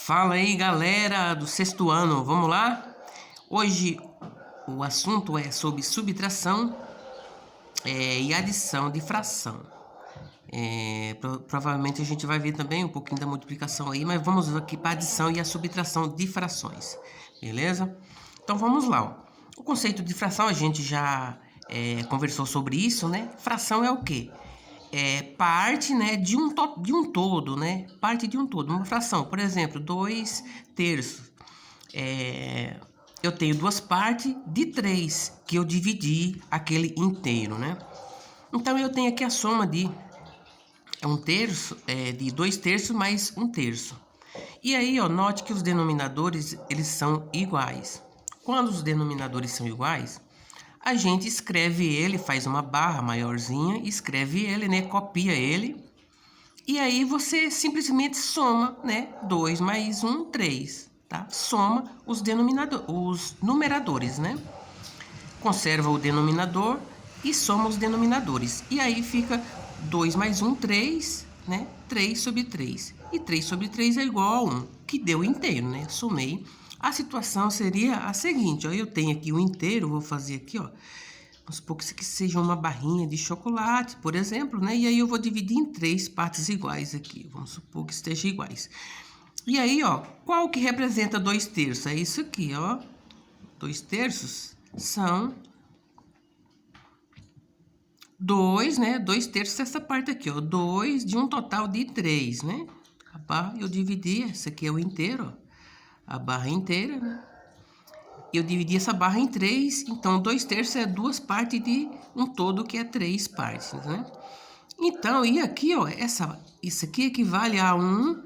Fala aí, galera do sexto ano, vamos lá? Hoje o assunto é sobre subtração e adição de fração. Provavelmente a gente vai ver também um pouquinho da multiplicação aí, mas vamos aqui para a adição e a subtração de frações, beleza? Então vamos lá, ó. O conceito de fração a gente já conversou sobre isso, né? Fração é o quê? É parte, né, de um todo, né? Parte de um todo. Uma fração, por exemplo, 2 terços. Eu tenho duas partes de 3 que eu dividi aquele inteiro, né? Então eu tenho aqui a soma de um terço, de 2 terços mais um terço. E aí, ó, note que os denominadores eles são iguais. Quando os denominadores são iguais, a gente escreve ele, faz uma barra maiorzinha, escreve ele, né? Copia ele. E aí você simplesmente soma, né? 2 mais 1, 3, tá? Soma os numeradores, né? Conserva o denominador e soma os denominadores. E aí fica 2 mais 1, 3, né? 3 sobre 3. E 3 sobre 3 é igual a 1, que deu inteiro, né? Somei. A situação seria a seguinte, ó. Eu tenho aqui o inteiro, vou fazer aqui, ó. Vamos supor que isso aqui seja uma barrinha de chocolate, por exemplo, né? E aí eu vou dividir em 3 partes iguais aqui. Vamos supor que estejam iguais. E aí, ó, qual que representa 2 terços? É isso aqui, ó. 2 terços são 2, né? 2 terços essa parte aqui, ó. 2 de um total de 3, né? A barra eu dividi, essa aqui é o inteiro, ó. A barra inteira, né? Eu dividi essa barra em 3, então 2 terços é 2 partes de um todo que é 3 partes, né? Então, e aqui, ó, isso aqui equivale a 1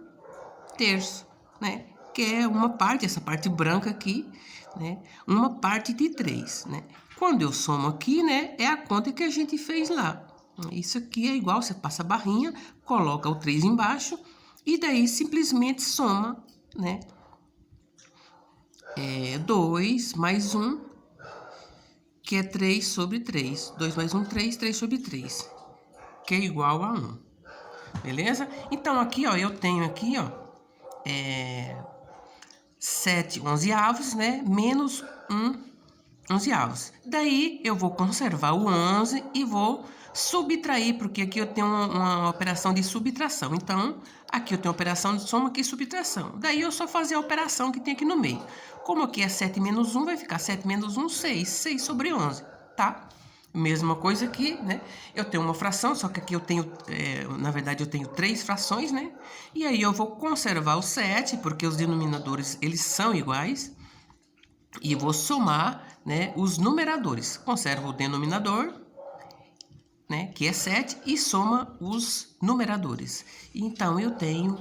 terço, né? Que é uma parte, essa parte branca aqui, né? Uma parte de 3, né? Quando eu somo aqui, né? É a conta que a gente fez lá. Isso aqui é igual, você passa a barrinha, coloca o 3 embaixo e daí simplesmente soma, né? 2 mais 1, que é 3 sobre 3. 2 mais 1, 3, 3 sobre 3, que é igual a 1. Beleza? Então, aqui, ó, eu tenho aqui, ó, 7 onzeavos, né? Menos 1 onzeavos. Daí, eu vou conservar o 11 e vou subtrair, porque aqui eu tenho uma operação de subtração. Então, aqui eu tenho operação de soma, aqui subtração. Daí, eu só fazer a operação que tem aqui no meio. Como aqui é 7 menos 1, vai ficar 7 menos 1, 6. 6 sobre 11, tá? Mesma coisa aqui, né? Eu tenho uma fração, só que aqui eu tenho, na verdade, eu tenho 3 frações, né? E aí eu vou conservar o 7, porque os denominadores, eles são iguais. E vou somar, né, os numeradores. Conservo o denominador, né, que é 7, e soma os numeradores. Então, eu tenho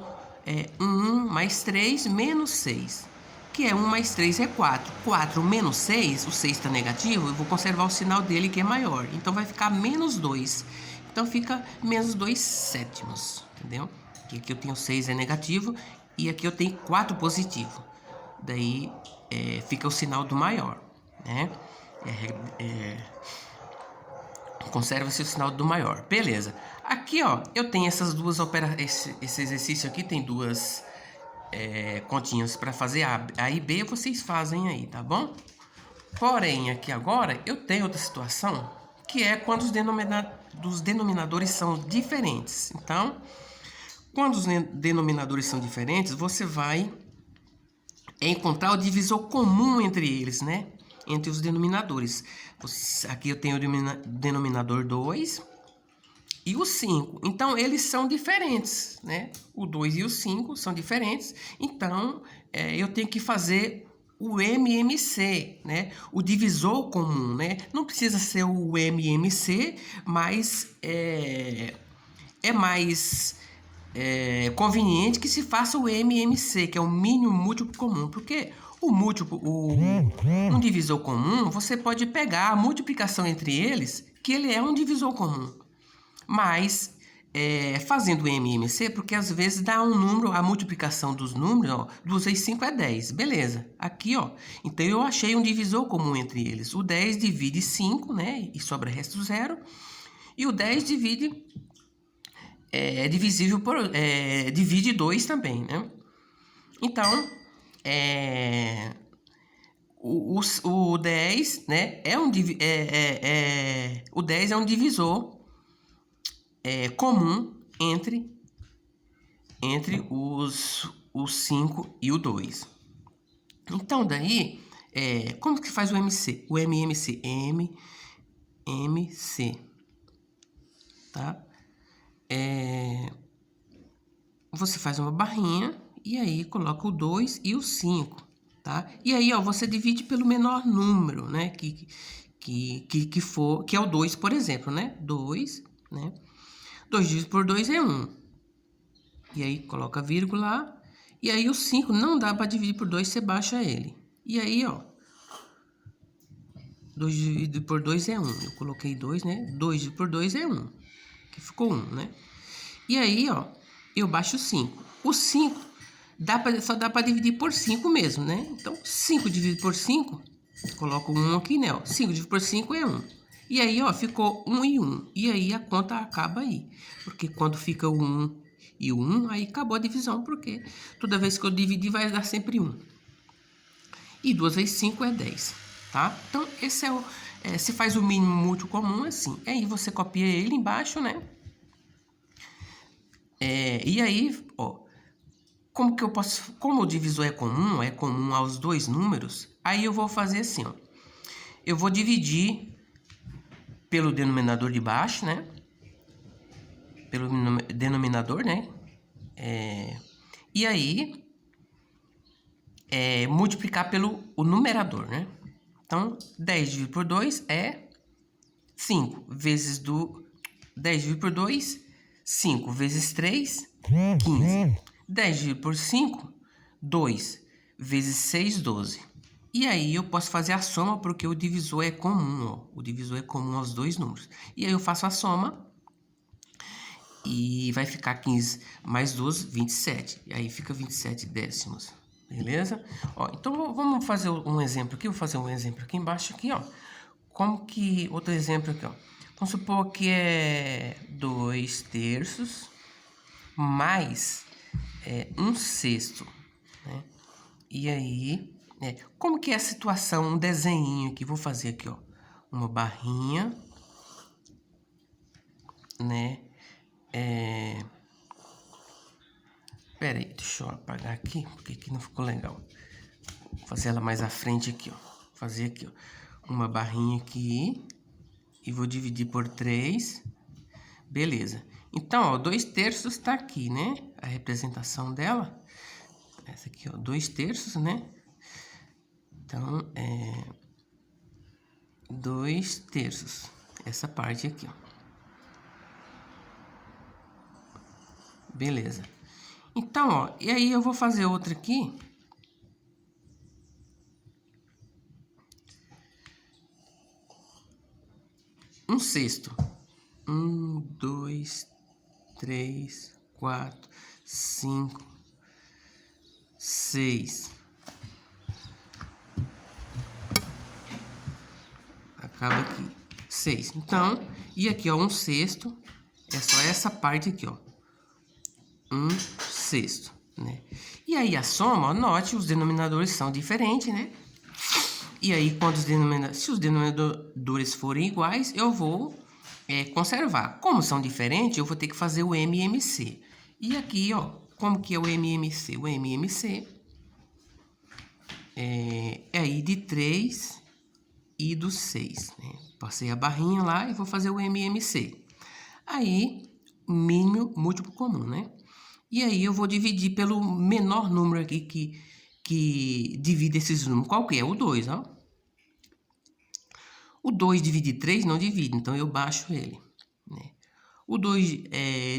1 mais 3 menos 6, que é 1 mais 3 é 4. 4 menos 6, o 6 está negativo, eu vou conservar o sinal dele que é maior. Então, vai ficar menos 2. Então, fica menos 2 sétimos, entendeu? Aqui eu tenho 6 é negativo e aqui eu tenho 4 positivo. Daí, fica o sinal do maior, né? Conserva-se o sinal do maior. Beleza. Aqui, ó, eu tenho essas duas operações. Esse exercício aqui tem duas continhas para fazer A e B, vocês fazem aí, tá bom? Porém, aqui agora, eu tenho outra situação, que é quando os denominadores são diferentes. Então, quando os denominadores são diferentes, você vai encontrar o divisor comum entre eles, né? Entre os denominadores. Aqui eu tenho o denominador 2 e o 5. Então, eles são diferentes, né? O 2 e o 5 são diferentes. Então, eu tenho que fazer o MMC, né? O divisor comum, né? Não precisa ser o MMC, mas é mais conveniente que se faça o MMC, que é o mínimo múltiplo comum, porque um divisor comum, você pode pegar a multiplicação entre eles, que ele é um divisor comum, mas fazendo o MMC, porque às vezes dá um número, a multiplicação dos números, ó, 2 vezes 5 é 10, beleza, aqui, ó, então eu achei um divisor comum entre eles, o 10 divide 5, né, e sobra resto 0, e o 10 divide divisível por divide 2 também, né? Então, o 10, né, o 10 é um divisor comum entre os 5 e o 2. Então, daí, como que faz o MC? O MMC? MC, tá? Você faz uma barrinha e aí coloca o 2 e o 5, tá? E aí, ó, você divide pelo menor número, né? Que é o 2, por exemplo, né? 2, né? 2 dividido por 2 é 1. E aí, coloca vírgula. E aí, o 5 não dá para dividir por 2, você baixa ele. E aí, ó, 2 dividido por 2 é 1. Eu coloquei 2, né? 2 dividido por 2 é 1. Que ficou 1, né? E aí, ó, eu baixo o 5. O 5 só dá para dividir por 5 mesmo, né? Então, 5 dividido por 5, coloco 1 aqui, né? Ó, 5 dividido por 5 é 1. E aí, ó, ficou 1 e 1. E aí, a conta acaba aí. Porque quando fica o 1 e o 1, aí acabou a divisão, porque toda vez que eu dividir vai dar sempre 1. E 2 vezes 5 é 10, tá? Então, esse se faz o mínimo múltiplo comum assim. Aí você copia ele embaixo, né? E aí, ó, como o divisor é comum aos dois números, aí eu vou fazer assim, ó. Eu vou dividir pelo denominador de baixo, né? Pelo denominador, né? E aí, multiplicar pelo o numerador, né? Então, 10 dividido por 2 é 5 vezes 10 dividido por 2, 5 vezes 3, 15. 10 dividido por 5, 2 vezes 6, 12. E aí eu posso fazer a soma porque o divisor é comum, ó. O divisor é comum aos dois números. E aí eu faço a soma e vai ficar 15 mais 12, 27. E aí fica 27 décimos. Beleza? Ó, então vamos fazer um exemplo aqui. Vou fazer um exemplo aqui embaixo aqui, ó. Como que... Outro exemplo aqui, ó. Vamos supor que é 2 terços mais 1 sexto, né? E aí, como que é a situação? Um desenho aqui. Vou fazer aqui, ó. Uma barrinha, né? Pera aí, deixa eu apagar aqui, porque aqui não ficou legal. Vou fazer ela mais à frente aqui, ó. Vou fazer aqui, ó. Uma barrinha aqui. E vou dividir por 3. Beleza. Então, ó, 2 terços tá aqui, né? A representação dela. Essa aqui, ó, 2 terços, né? Então, 2 terços. Essa parte aqui, ó. Beleza. Então, ó, e aí eu vou fazer outra aqui. Um sexto. 1, 2, 3, 4, 5, 6. Acaba aqui. 6. Então, e aqui, ó, um sexto. É só essa parte aqui, ó. 1 sexto, né? E aí a soma, ó, note, os denominadores são diferentes, né? E aí, se os denominadores forem iguais, eu vou conservar. Como são diferentes, eu vou ter que fazer o MMC. E aqui, ó, como que é o MMC? O MMC é aí de 3 e do 6, né? Passei a barrinha lá e vou fazer o MMC. Aí, mínimo múltiplo comum, né? E aí eu vou dividir pelo menor número aqui que divide esses números. Qual que é? O 2, ó. O 2 divide 3 não divide, então eu baixo ele, né? O 2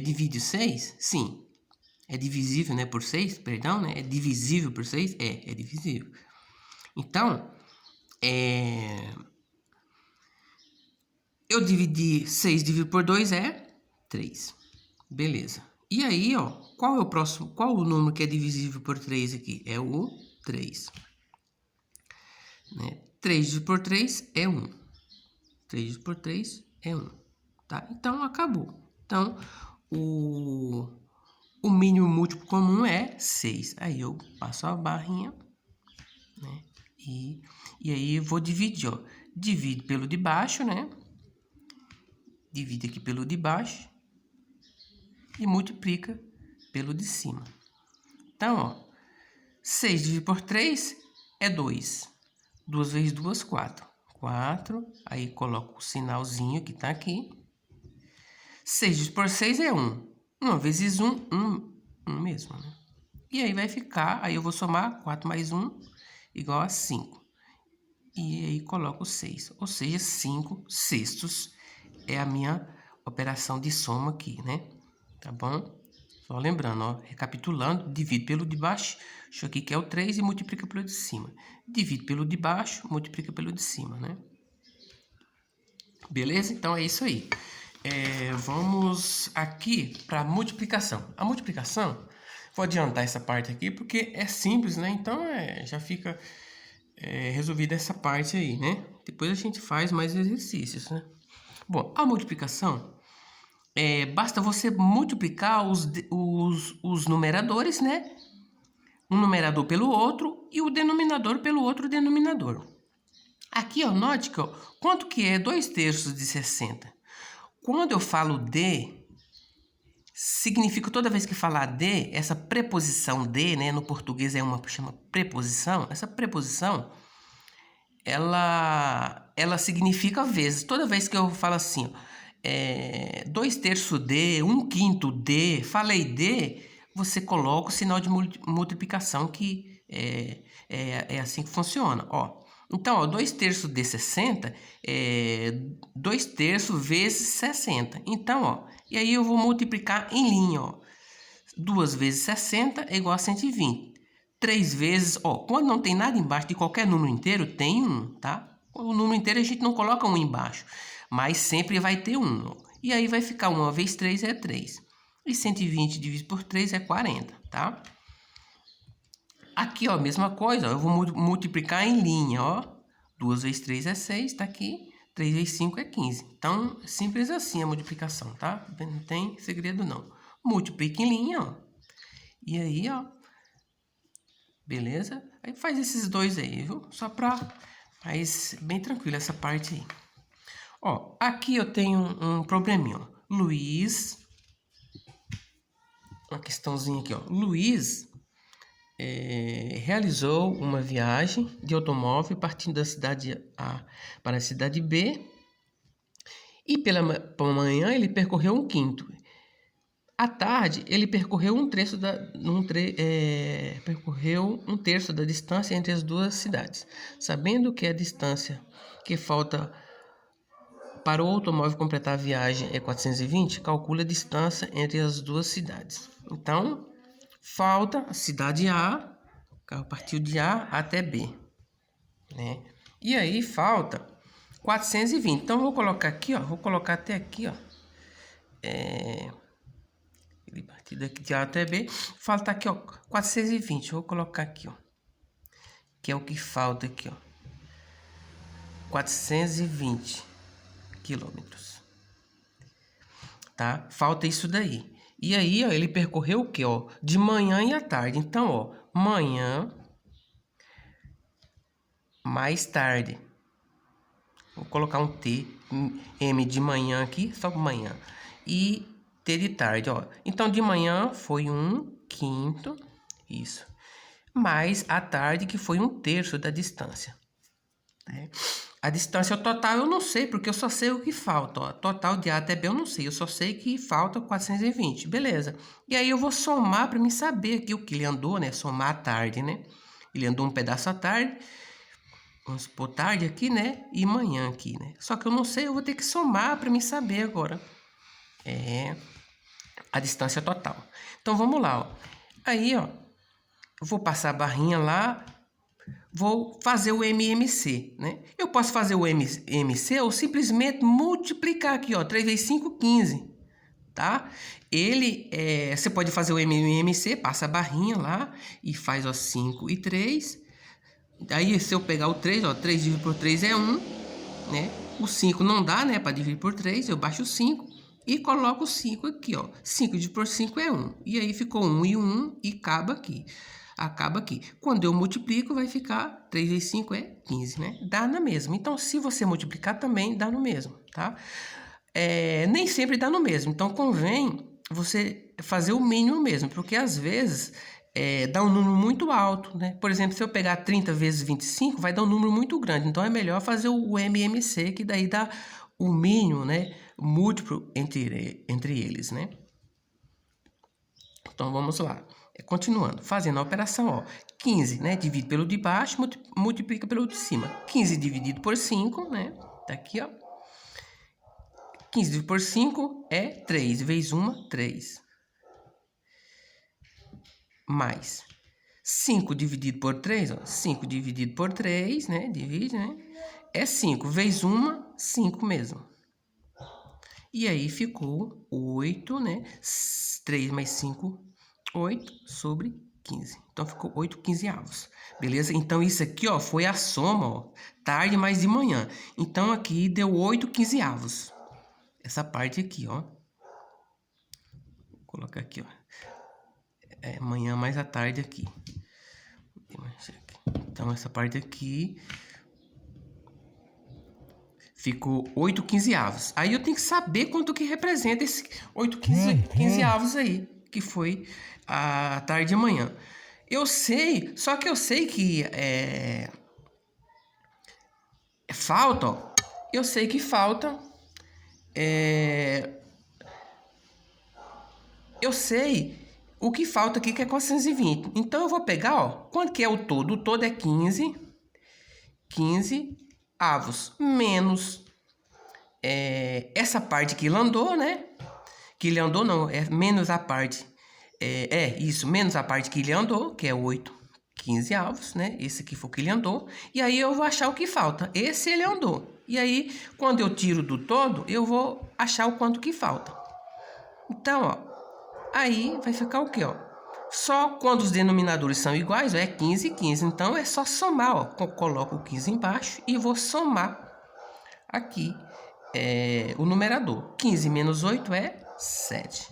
divide 6? Sim. É divisível, né, por 6, perdão, né? É divisível por 6? É divisível. Então, eu dividi 6 dividido por 2 é 3. Beleza. E aí, ó, qual é o próximo? Qual o número que é divisível por 3 aqui? É o 3. Né? 3 dividido por 3 é 1. 3 dividido por 3 é 1. Tá? Então, acabou. Então, O mínimo múltiplo comum é 6. Aí eu passo a barrinha, né? E aí eu vou dividir, ó. Divide pelo de baixo, né? Divide aqui pelo de baixo e multiplica pelo de cima. Então, ó, 6 dividido por 3 é 2. 2 vezes 2, 4. 4, aí coloco o sinalzinho que tá aqui. 6 dividido por 6 é 1. 1 vezes 1, 1 mesmo, né? E aí vai ficar, aí eu vou somar 4 mais 1 igual a 5. E aí coloco 6, ou seja, 5 sextos é a minha operação de soma aqui, né? Tá bom? Só lembrando, ó, recapitulando, divide pelo de baixo, isso aqui que é o 3 e multiplica pelo de cima. Divide pelo de baixo, multiplica pelo de cima, né? Beleza? Então é isso aí. Vamos aqui para multiplicação. A multiplicação, vou adiantar essa parte aqui porque é simples, né? Então já fica resolvida essa parte aí, né? Depois a gente faz mais exercícios, né? Bom, a multiplicação, basta você multiplicar os numeradores, né? Um numerador pelo outro e o denominador pelo outro denominador. Aqui, ó, note que, ó, quanto que é 2/3 de 60? Quando eu falo de, significa toda vez que falar de, essa preposição de, né, no português é uma chama preposição. Essa preposição, ela significa vezes. Toda vez que eu falo assim, 2/3 de, 1/5 de, falei de, você coloca o sinal de multiplicação que é assim que funciona, ó. Então, ó, 2/3 de 60 é 2/3 vezes 60. Então, ó, e aí eu vou multiplicar em linha, ó. 2 vezes 60 é igual a 120. 3 vezes, ó, quando não tem nada embaixo de qualquer número inteiro, tem 1, tá? O número inteiro a gente não coloca 1 embaixo, mas sempre vai ter 1. Ó. E aí vai ficar 1 vezes 3 é 3. E 120 dividido por 3 é 40, tá? Aqui, ó, mesma coisa, ó, eu vou multiplicar em linha, ó. 2 vezes 3 é 6, tá aqui. 3 vezes 5 é 15. Então, simples assim a multiplicação, tá? Não tem segredo, não. Multiplica em linha, ó. E aí, ó. Beleza? Aí faz esses dois aí, viu? Só pra... Mas bem tranquilo essa parte aí. Ó, aqui eu tenho um probleminha, ó. Luiz... Uma questãozinha aqui, ó. Luiz... realizou uma viagem de automóvel partindo da cidade A para a cidade B e pela manhã ele percorreu 1/5. À tarde ele percorreu percorreu 1/3 da distância entre as duas cidades. Sabendo que a distância que falta para o automóvel completar a viagem é 420, calcula a distância entre as duas cidades. Então, falta a cidade A, o carro partiu de A até B, né? E aí falta 420. Então, vou colocar aqui, ó, vou colocar até aqui, ó. Ele partiu daqui de A até B. Falta aqui, ó, 420. Vou colocar aqui, ó. Que é o que falta aqui, ó. 420 quilômetros. Tá? Falta isso daí. E aí, ó, ele percorreu o quê, ó? De manhã e à tarde. Então, ó, manhã mais tarde. Vou colocar um T, M de manhã aqui, só manhã. E T de tarde, ó. Então, de manhã foi 1/5, isso. Mais à tarde, que foi 1/3 da distância. Né? A distância total eu não sei, porque eu só sei o que falta. Ó. Total de A até B eu não sei, eu só sei que falta 420, beleza. E aí eu vou somar para me saber aqui o que ele andou, né? Somar à tarde, né? Ele andou um pedaço à tarde, vamos supor tarde aqui, né? E manhã aqui, né? Só que eu não sei, eu vou ter que somar para me saber agora. A distância total. Então vamos lá, ó. Aí, ó, eu vou passar a barrinha lá. Vou fazer o MMC, né? Eu posso fazer o MMC ou simplesmente multiplicar aqui, ó. 3 vezes 5, 15, tá? Você pode fazer o MMC, passa a barrinha lá e faz, ó, 5 e 3. Aí, se eu pegar o 3, ó, 3 dividido por 3 é 1, né? O 5 não dá, né, para dividir por 3, eu baixo o 5. e coloco 5 aqui, ó. 5 dividido por 5 é 1. E aí ficou 1 e 1 e acaba aqui. Acaba aqui. Quando eu multiplico, vai ficar 3 vezes 5 é 15, né? Dá na mesma. Então, se você multiplicar também, dá no mesmo, tá? Nem sempre dá no mesmo. Então, convém você fazer o mínimo mesmo, porque às vezes dá um número muito alto, né? Por exemplo, se eu pegar 30 vezes 25, vai dar um número muito grande. Então, é melhor fazer o MMC, que daí dá o mínimo, né? Múltiplo entre eles, né? Então, vamos lá. Continuando, fazendo a operação, ó. 15, né? Divide pelo de baixo, multiplica pelo de cima. 15 dividido por 5, né? Tá aqui, ó. 15 dividido por 5 é 3. Vezes 1, 3. Mais 5 dividido por 3, ó. 5 dividido por 3, né? Divide, né? É 5. Vezes 1, 5 mesmo. E aí ficou 8, né? 3 mais 5, 8 sobre 15. Então, ficou 8 quinzeavos. Beleza? Então, isso aqui, ó, foi a soma, ó. Tarde mais de manhã. Então, aqui deu 8 quinzeavos. Essa parte aqui, ó. Vou colocar aqui, ó. Manhã mais a tarde aqui. Então, essa parte aqui ficou 8 quinzeavos. Aí eu tenho que saber quanto que representa esse 8 quinzeavos aí, que foi a tarde e amanhã. Eu sei, só que eu sei que falta, ó. Eu sei que falta. Eu sei o que falta aqui, que é 420. Então, eu vou pegar, ó. Quanto que é o todo? O todo é 15 avos. Menos essa parte que ele andou, né? Que ele andou, não. É menos a parte. Isso. Menos a parte que ele andou, que é 8 quinzeavos, né? Esse aqui foi o que ele andou. E aí, eu vou achar o que falta. Esse ele andou. E aí, quando eu tiro do todo, eu vou achar o quanto que falta. Então, ó. Aí vai ficar o quê, ó? Só quando os denominadores são iguais, ó, é 15 e 15. Então, é só somar, ó. Coloco o 15 embaixo e vou somar aqui o numerador. 15 menos 8 é 7,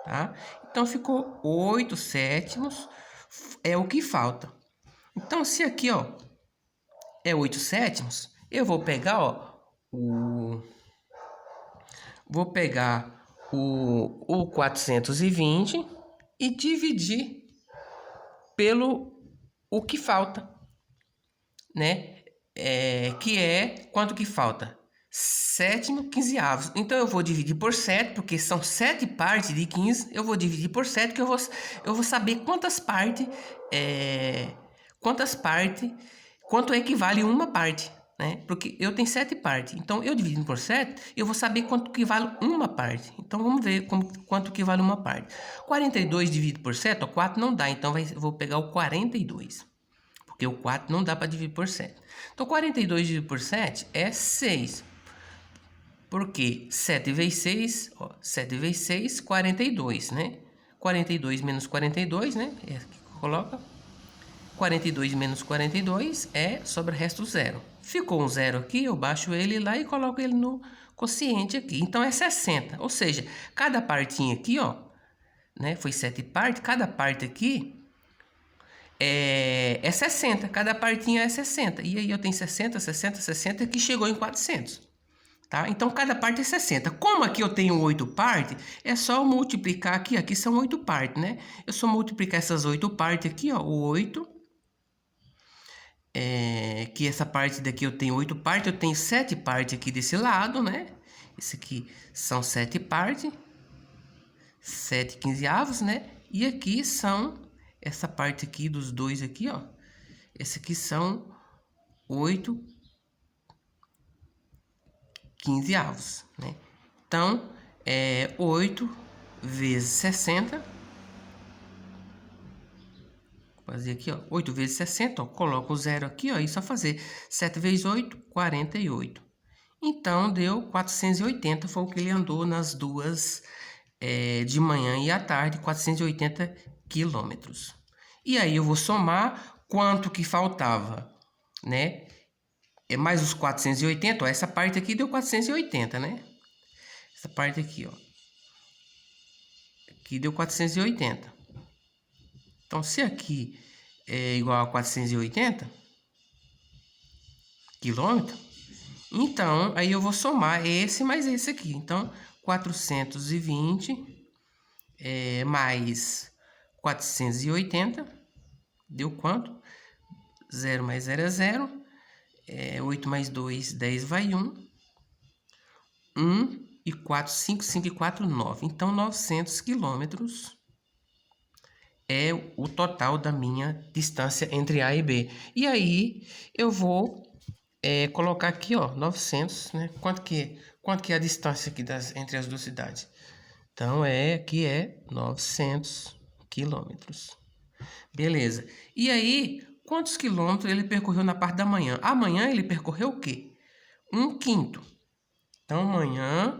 tá? Então, ficou 8 sétimos, é o que falta. Então, se aqui, ó, é 8 sétimos, eu vou pegar, ó, Vou pegar o 420 e dividir pelo o que falta, né? Que é quanto que falta? 7 quinzeavos. Então, eu vou dividir por 7, porque são 7 partes de 15. Eu vou dividir por 7, que eu vou saber quantas partes, quanto equivale uma parte, né? Porque eu tenho 7 partes. Então, eu dividindo por 7, eu vou saber quanto que vale uma parte. Então, vamos ver quanto que vale uma parte. 42 dividido por 7, ó, 4 não dá. Então, vou pegar o 42. Porque o 4 não dá para dividir por 7. Então, 42 dividido por 7 é 6. Porque 7 vezes 6, ó, 7 vezes 6, 42, né? 42 menos 42, né? Coloca. 42 menos 42 sobra o resto zero. Ficou um zero aqui, eu baixo ele lá e coloco ele no quociente aqui. Então, é 60. Ou seja, cada partinha aqui, ó, né? Foi 7 partes. Cada parte aqui é 60. Cada partinha é 60. E aí eu tenho 60, 60, 60, que chegou em 400. Tá? Então, cada parte é 60. Como aqui eu tenho 8 partes, é só multiplicar aqui. Aqui são 8 partes, né? Eu só multiplicar essas 8 partes aqui, ó. O 8. Que essa parte daqui eu tenho 8 partes. Eu tenho 7 partes aqui desse lado, né? Esse aqui são 7 partes. 7 quinzeavos, né? E aqui são... Essa parte aqui dos dois aqui, ó. Esse aqui são 8 quinzeavos, né? Então, 8 vezes 60. Vou fazer aqui, ó. 8 vezes 60, ó. Coloco o zero aqui, ó. E só fazer 7 vezes 8, 48. Então, deu 480. Foi o que ele andou nas duas de manhã e à tarde, 480 quilômetros. E aí, eu vou somar quanto que faltava, né? Mais os 480, ó, essa parte aqui deu 480, né? Essa parte aqui, ó. Aqui deu 480. Então, se aqui é igual a 480 quilômetros, então, aí eu vou somar esse mais esse aqui. Então, 420 mais 480 deu quanto? 0 mais 0 é 0. 8 mais 2, 10 vai 1. 1 e 4, 5, 5 e 4, 9. Então, 900 quilômetros é o total da minha distância entre A e B. E aí, eu vou colocar aqui, ó, 900, né? Quanto que é a distância aqui entre as duas cidades? Então, aqui é 900 quilômetros. Beleza. E aí, quantos quilômetros ele percorreu na parte da manhã? Amanhã ele percorreu o quê? 1/5. Então, amanhã,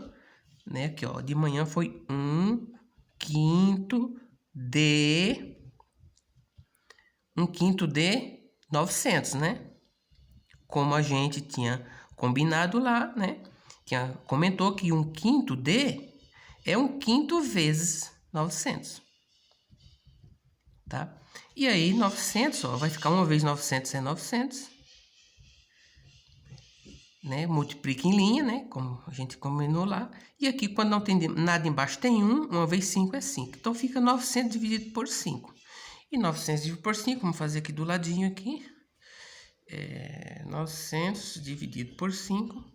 né, aqui, ó, de manhã foi 1/5 de 900, né? Como a gente tinha combinado lá, né? Comentou que 1/5 de é 1/5 vezes 900, tá? E aí, 900, ó, vai ficar 1 vezes 900 é 900, né? Multiplica em linha, né? Como a gente combinou lá. E aqui, quando não tem nada embaixo, tem 1. 1 vezes 5 é 5. Então, fica 900 dividido por 5. E 900 dividido por 5, vamos fazer aqui do ladinho aqui. 900 dividido por 5.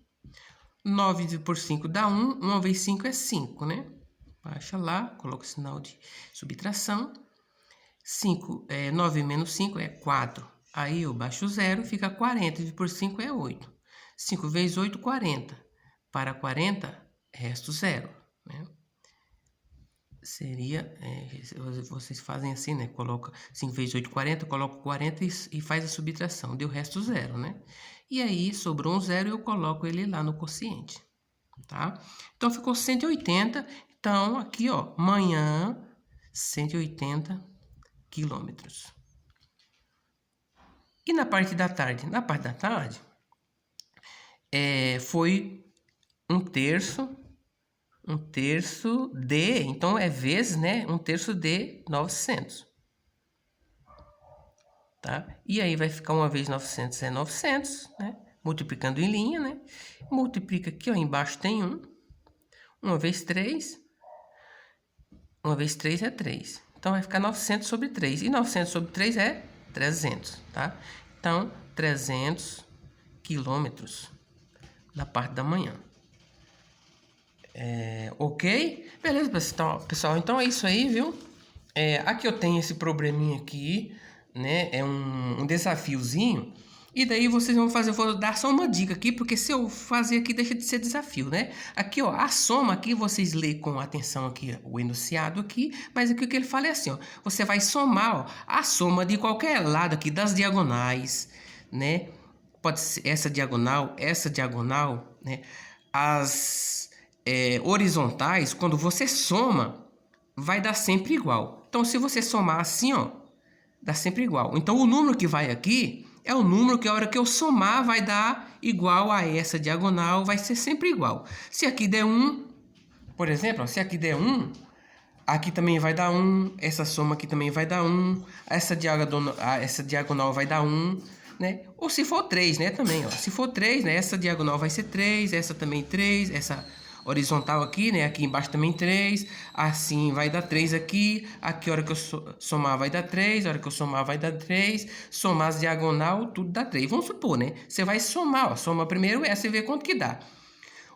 9 dividido por 5 dá 1. 1 vezes 5 é 5, né? Baixa lá, coloca o sinal de subtração. 9 menos 5 é 4. Aí eu baixo 0, fica 40. Dividido por 5 é 8. 5 vezes 8, 40. Para 40, resto 0, né? Seria, vocês fazem assim, né? Coloca 5 vezes 8, 40, coloca 40 e faz a subtração. Deu resto 0, né? E aí, sobrou um 0 e eu coloco ele lá no quociente, tá? Então, ficou 180. Então, aqui, ó, manhã, 180 quilômetros. E na parte da tarde? Na parte da tarde, foi 1/3 de, então é vezes, né? 1/3 de 900. Tá? E aí vai ficar 1 vezes 900 é 900, né? Multiplicando em linha, né? Multiplica aqui, ó, embaixo tem 1. 1 vezes 3. 1 vezes 3 é 3. Então vai ficar 900 sobre 3. E 900 sobre 3 é 300, tá? Então, 300 quilômetros na parte da manhã. Ok? Beleza, pessoal. Então é isso aí, viu? Aqui eu tenho esse probleminha aqui, né? É um desafiozinho. E daí vocês vão fazer, eu vou dar só uma dica aqui, porque se eu fazer aqui deixa de ser desafio, né? Aqui, ó, a soma aqui, vocês lêem com atenção aqui o enunciado aqui, mas aqui o que ele fala é assim, ó, você vai somar, ó, a soma de qualquer lado aqui das diagonais, né? Pode ser essa diagonal, né? As horizontais, quando você soma, vai dar sempre igual. Então, se você somar assim, ó, dá sempre igual. Então, o número que vai aqui é o número que a hora que eu somar vai dar igual a essa diagonal, vai ser sempre igual. Se aqui der 1, por exemplo, ó, se aqui der 1, aqui também vai dar 1, essa soma aqui também vai dar 1, essa diagonal vai dar 1, né? Ou se for 3, né, também, ó. Se for 3, né, essa diagonal vai ser 3, essa também 3, essa horizontal aqui, né, aqui embaixo também 3, assim vai dar 3 aqui, aqui a hora que eu somar vai dar 3, a hora que eu somar vai dar 3, somar as diagonal, tudo dá 3. Vamos supor, né, você vai somar, ó, soma primeiro essa e vê quanto que dá.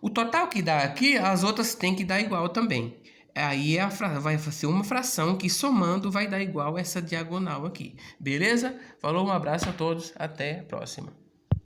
O total que dá aqui, as outras tem que dar igual também. Aí vai ser uma fração que somando vai dar igual essa diagonal aqui. Beleza? Falou, um abraço a todos, até a próxima.